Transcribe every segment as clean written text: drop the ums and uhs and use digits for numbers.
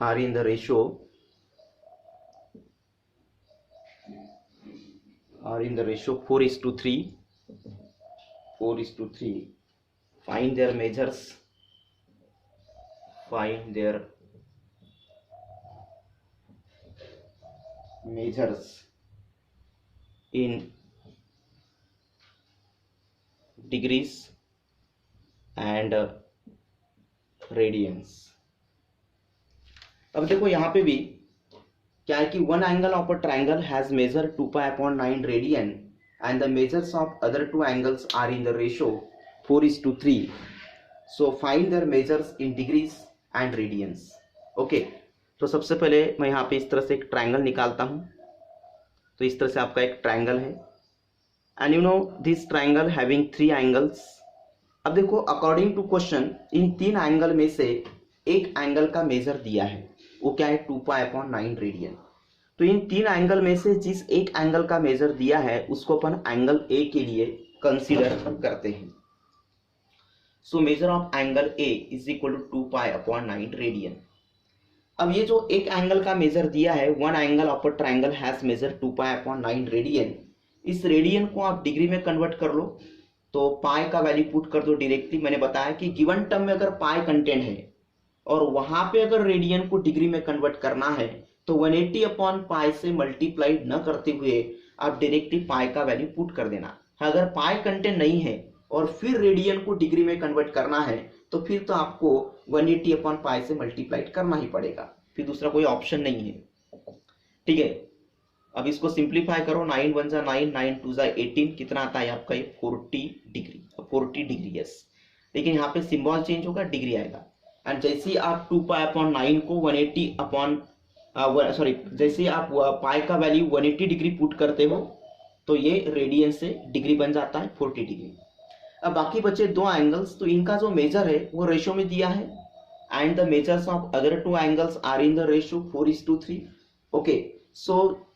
are in the ratio 4:3. 4:3. Find their measures. Find their measures in degrees and radians. अब देखो यहाँ पे भी क्या है कि one angle of a triangle has measure 2π/9 radian and the measures of other two angles are in the ratio 4:3. So find their measures in degrees and radians. Okay, तो सबसे पहले मैं यहाँ पे इस तरह से एक ट्रायंगल निकालता हूँ। तो इस तरह से आपका एक ट्रायंगल है and you know this triangle having 3 angles. अब देखो अकॉर्डिंग टू क्वेश्चन इन 3 एंगल में से एक एंगल का मेजर दिया है, वो क्या है 2π/9 रेडियन। तो इन 3 एंगल में से जिस एक एंगल का मेजर दिया है उसको अपन एंगल ए के लिए कंसीडर करते हैं। So measure of angle A is equal to 2π/9 radian. अब ये जो एक एंगल का मेजर दिया है, one angle of a triangle has measure 2π/9 radian. इस रेडियन को आप डिग्री में कन्वर्ट कर लो, तो पाई का वैल्यू पुट कर दो डायरेक्टली। मैंने बताया कि गिवन टर्म में अगर पाई कंटेंट है और वहां पे अगर रेडियन को डिग्री में कन्वर्ट करना है तो 180/पाई से मल्टीप्लाइड न करते हुए आप डायरेक्टली पाई का वैल्यू पुट कर देना। अगर पाई कंटेंट नहीं है और फिर रेडियन को डिग्री में कन्वर्ट करना है तो फिर तो आपको 180/पाई से मल्टीप्लाइड करना ही पड़ेगा, फिर दूसरा कोई ऑप्शन नहीं है। ठीक है, अब इसको सिंप्लीफाई करो। 9 1 जा 9, 9 2 जा 18, कितना आता है आपका ये 40 डिग्री। 40 डिग्री यस, लेकिन यहाँ पे सिंबल चेंज होगा, डिग्री आएगा। एंड जैसे ही आप 2π/9 को 180 जैसे आप पाई का वैल्यू 180 डिग्री पुट करते हो तो ये रेडियन से डिग्री बन जाता है 40 डिग्री। अब बाकी बचे 2 एंगल्स, तो इनका जो मेजर है वो रेशियो में दिया है and the measures of other 2 angles are in the ratio 4:3। Okay, so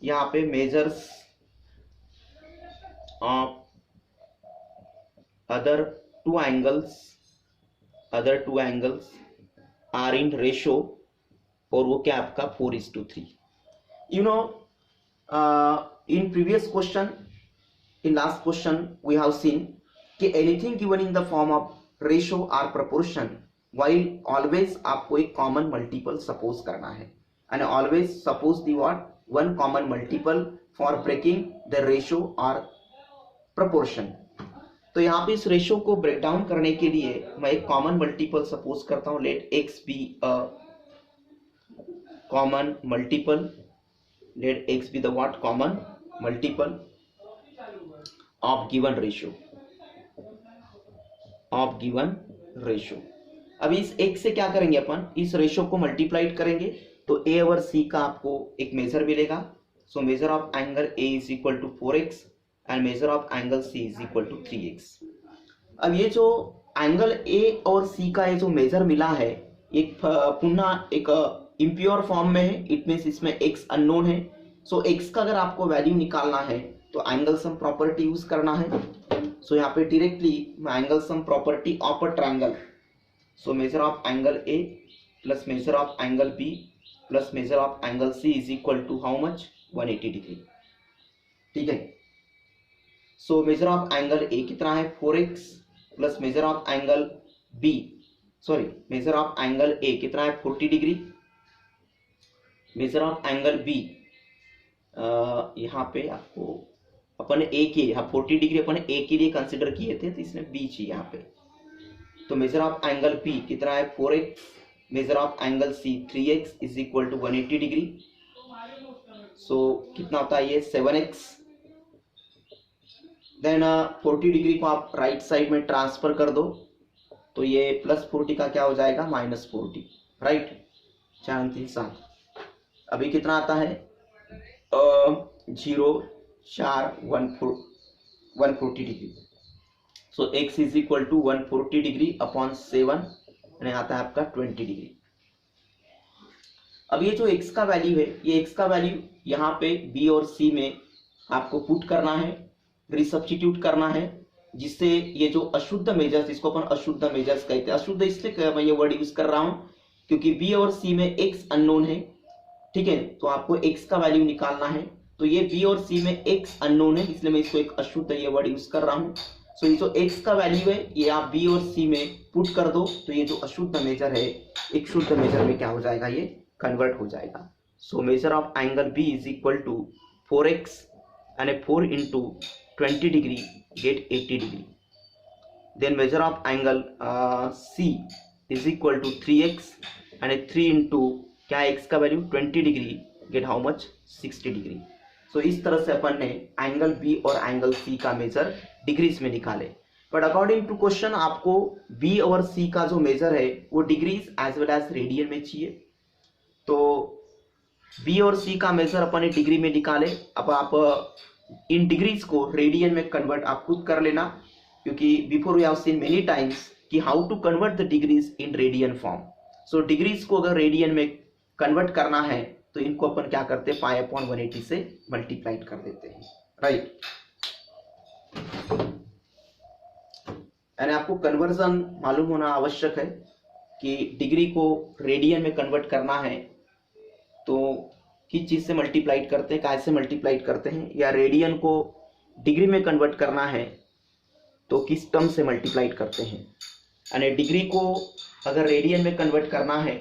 यहाँ पे measures of other two angles are in ratio, और वो क्या आपका 4:3। You know in previous question, in last question we have seen कि anything given in the form of ratio or proportion, while always आपको एक common multiple suppose करना है and always suppose the what one common multiple for breaking the ratio or proportion। तो यहाँ पे इस ratio को ब्रेक डाउन करने के लिए मैं एक कॉमन मल्टीपल सपोज करता हूँ। Let x be a common multiple, let x be the what common multiple of given ratio. अब इस x से क्या करेंगे अपन, इस रेशियो को मल्टीप्लाइड करेंगे तो a और c का आपको एक मेजर मिलेगा। So measure of angle a is equal to 4x and measure of angle c is equal to 3x। अब ये जो एंगल a और c का ये जो मेजर मिला है एक पुनः एक इम्प्योर फॉर्म में है, इट मीन्स इसमें x अननोन है। सो x का अगर आपको वैल्यू निकालना है तो एंगल सम प्रॉपर्टी यूज करना है। सो यहाँ पे directly angle sum property of a triangle, so measure of angle a plus measure of angle b plus measure of angle C is equal to how much 180 degree. ठीक है, so measure of angle A कितना है 4x plus measure of angle B, measure of angle A कितना है 40 degree. Measure of angle B यहाँ पे आपको अपन A के 40 डिग्री अपन A के लिए कंसिडर किए थे, तो इसमें B चाहिए यहाँ पे। तो मेजर ऑफ एंगल B कितना है 4x, measure of angle C 3x is equal to 180 degree. So कितना होता है ये 7x। देन 40 डिग्री को आप राइट साइड में ट्रांसफर कर दो तो ये प्लस 40 का क्या हो जाएगा -40, राइट। 4 3 7, अभी कितना आता है 0 4 140 degree. So x is equal to 140 degree upon 7 आता है आपका 20 डिग्री। अब ये जो x का वैल्यू है, ये x का वैल्यू यहाँ पे b और c में आपको पुट करना है, रिसब्स्टिट्यूट करना है, जिससे ये जो अशुद्ध मेजर्स, इसको अपन अशुद्ध मेजर्स कहते हैं। अशुद्ध इसलिए मैं ये वर्ड यूज कर रहा हूँ क्योंकि बी और सी में एक्स अननोन है, ठीक है, तो आपको एक्स का वैल्यू निकालना है। तो ये बी और सी में एक्स अननोन है, इसलिए मैं इसको एक अशुद्ध ये वर्ड यूज कर रहा हूँ। सो ये जो एक्स का वैल्यू है ये आप बी और सी में पुट कर दो, तो ये जो अशुद्ध मेजर है एक शुद्ध मेजर में क्या हो जाएगा, ये कन्वर्ट हो जाएगा। So measure of angle B is equal to 4x and 4 into 20 degree get 80 degree. Then measure of angle C is equal to 3x and 3 into क्या है x का value 20 degree get how much 60 degree. So इस तरह से अपन ने angle B और angle C का मेजर डिग्रीज में निकाले। बट अकॉर्डिंग टू क्वेश्चन आपको B और C का जो मेजर है वो degrees as well as radian में चाहिए। तो B और C का मेजर अपन ने डिग्री में निकाले। अब आप इन डिग्रीज को रेडियन में कन्वर्ट आप खुद कर लेना, क्योंकि before we have seen many times कि how to convert the degrees in radian form. So degrees को अगर रेडियन में कन्वर्ट करना है तो इनको अपन क्या करते हैं, पाई अपॉन 180 से मल्टीप्लाइड कर देते हैं, राइट। यानी आपको कन्वर्जन मालूम होना आवश्यक है कि डिग्री को रेडियन में कन्वर्ट करना है तो किस चीज से मल्टीप्लाइड करते हैं, कैसे मल्टीप्लाइड करते हैं, या रेडियन को डिग्री में कन्वर्ट करना है तो किस टर्म से मल्टीप्लाइड करते हैं। यानी डिग्री को अगर रेडियन में कन्वर्ट करना है,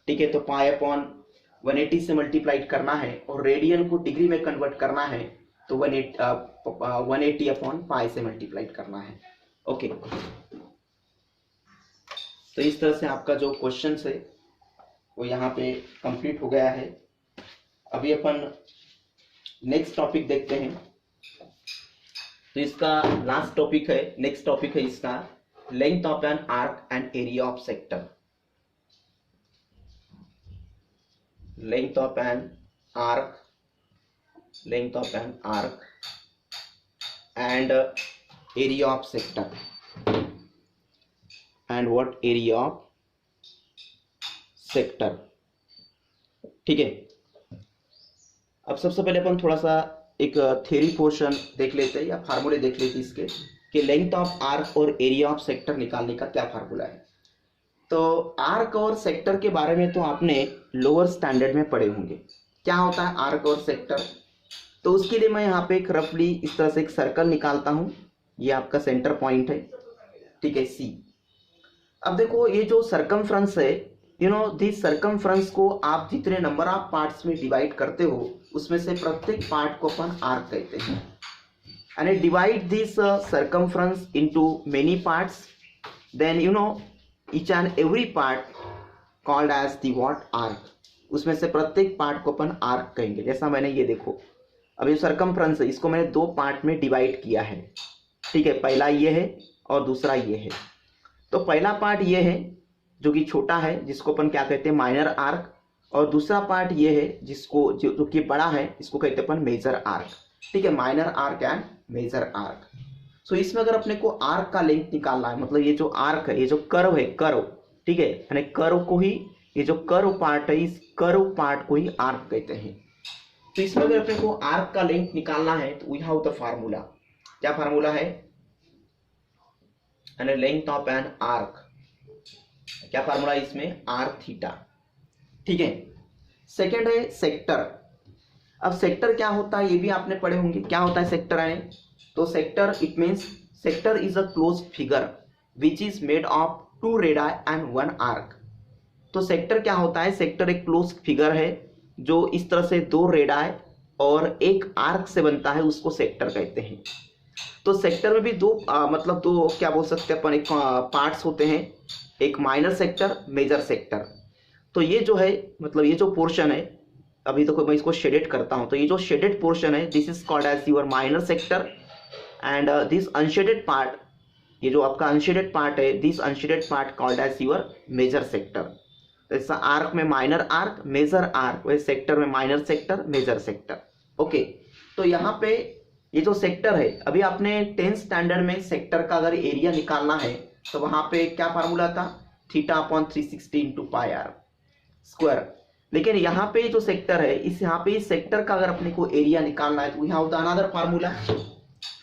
ठीक है, तो पाई अपॉन 180 से मल्टीप्लाइड करना है, और रेडियन को डिग्री में कन्वर्ट करना है तो 180 अपॉन पाई से मल्टीप्लाइड करना है। ओके, तो इस तरह से आपका जो क्वेश्चन है वो यहाँ पे कंप्लीट हो गया है। अभी अपन नेक्स्ट टॉपिक देखते हैं। तो इसका लास्ट टॉपिक है, नेक्स्ट टॉपिक है इसका length of an arc and area of sector. Length of an arc, length of an arc and area of sector, and what area of sector, ठीक है। अब सबसे पहले अपन थोड़ा सा एक थ्योरी पोर्शन देख लेते हैं या फार्मूले देख लेते हैं इसके कि लेंथ ऑफ आर्क और एरिया ऑफ सेक्टर निकालने का क्या फार्मूला है। तो आर्क और सेक्टर के बारे में तो आपने लोअर स्टैंडर्ड में पढ़े होंगे, क्या होता है आर्क और सेक्टर। तो उसके लिए मैं यहाँ पे एक रफली इस तरह से एक सर्कल निकालता हूँ, ये आपका सेंटर पॉइंट है, ठीक है, सी। अब देखो ये जो सरकमफ्रेंस है, यू नो दिस सरकमफ्रेंस को आप जितने नंबर ऑफ पार्ट्स में डिवाइड करते हो उसमें से प्रत्येक पार्ट को अपन आर्क कहते हैं। And divide this circumference into many parts, then you know each and every part called as the what arc. उसमें से प्रत्येक पार्ट को अपन आर्क कहेंगे। जैसा मैंने ये देखो, अब ये सरकमफ्रेंस है, इसको मैंने दो पार्ट में डिवाइड किया है, ठीक है, पहला ये है और दूसरा ये है। तो पहला पार्ट ये है जो कि छोटा है, जिसको अपन क्या कहते हैं माइनर आर्क, और दूसरा पार्ट ये है जिसको जो कि बड़ा है, इसको कहते हैं अपन मेजर आर्क, ठीक है, minor arc and major arc. So इसमें अगर अपने को आर्क का लेंथ निकालना है, मतलब ये जो आर्क है, ये जो कर्व है, कर्व, ठीक है, यानी कर्व को ही, ये जो कर्व पार्ट है, इस कर्व पार्ट को ही आर्क कहते हैं। तो इसमें अगर अपने को आर्क का लेंथ निकालना है तो वी हैव द फार्मूला। क्या फार्मूला है, यानी लेंथ ऑफ एन आर्क, क्या फार्मूला इसमें, आर थीटा, ठीक है। सेकंड है सेक्टर। अब सेक्टर क्या होता है ये भी आपने पढ़े होंगे, क्या होता है सेक्टर है। तो sector it means sector is a closed figure which is made of 2 radii and 1 arc. तो सेक्टर क्या होता है, सेक्टर एक क्लोज्ड फिगर है जो इस तरह से 2 रेडाई और एक आर्क से बनता है, उसको सेक्टर कहते हैं। तो सेक्टर में भी मतलब दो क्या बोल सकते हैं अपन, एक पार्ट्स होते हैं, एक माइनर सेक्टर, मेजर सेक्टर। तो ये जो है, मतलब ये जो पोर्शन है, अभी तो मैं इसको शेडेड करता हूं, तो ये जो शेडेड पोर्शन है this is called as your minor sector, and this unshaded part, ये जो आपका अनशेडेड पार्ट है, this unshaded part called as your major sector. जैसा आर्क में माइनर आर्क, मेजर आर्क, वैसे सेक्टर में minor sector, major sector. Okay, तो यहाँ पे ये जो सेक्टर है, अभी आपने 10th स्टैंडर्ड में सेक्टर का अगर एरिया निकालना है तो वहां पे क्या फार्मूला था, theta upon 360 into pi r square. लेकिन यहाँ पे जो सेक्टर है, इस यहाँ पे इस सेक्टर का अगर अपने को एरिया निकालना है तो we have the another formula,